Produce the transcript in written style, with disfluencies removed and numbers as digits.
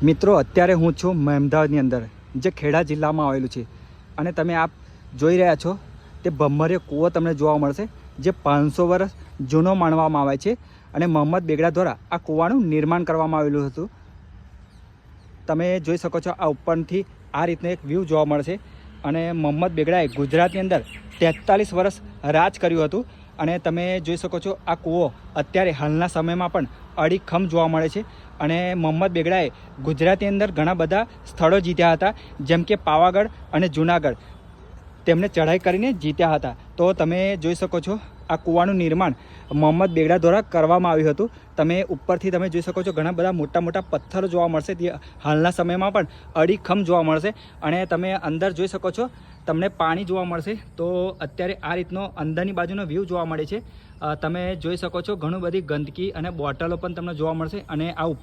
મિત્રો અત્યારે હું છું મહેમદાવાદની અંદર, જે ખેડા જિલ્લામાં આવેલું છે. અને તમે આપ જોઈ રહ્યા છો તે ભમરીયો કૂવો તમને જોવા મળશે, જે 500 વર્ષ જૂનો માનવામાં આવે છે. અને મોહમ્મદ બેગડા દ્વારા આ કૂવાનું નિર્માણ કરવામાં આવેલું હતું. તમે જોઈ શકો છો આ ઉપરથી આ રીતનો એક વ્યૂ જોવા મળશે. અને મોહમ્મદ બેગડાએ ગુજરાતની અંદર 43 વર્ષ રાજ કર્યું હતું. અને તમે જોઈ શકો છો આ કૂવો અત્યારે હાલના સમયમાં પણ અડીખમ જોવા મળે છે. અને મોહમ્મદ બેગડાએ ગુજરાતની અંદર ઘણા બધા સ્થળો જીત્યા હતા, જેમ કે પાવાગઢ અને જૂનાગઢ તેમને ચઢાઈ કરીને જીત્યા હતા. તો તમે જોઈ શકો છો આ કૂવાનું નિર્માણ મોહમ્મદ બેગડા દ્વારા કરવામાં આવ્યું હતું. તમે ઉપરથી તમે જોઈ શકો છો ઘણા બધા મોટા મોટા પથ્થરો જોવા મળશે, તે હાલના સમયમાં પણ અડીખમ જોવા મળશે. અને તમે અંદર જોઈ શકો છો તમને પાણી જોવા મળશે. તો અત્યારે આ રીતનો અંદરની બાજુનો વ્યૂ જોવા મળે છે. તમે જોઈ શકો છો ઘણું બધી ગંદકી અને બોટલો પણ તમને જોવા મળશે. અને આ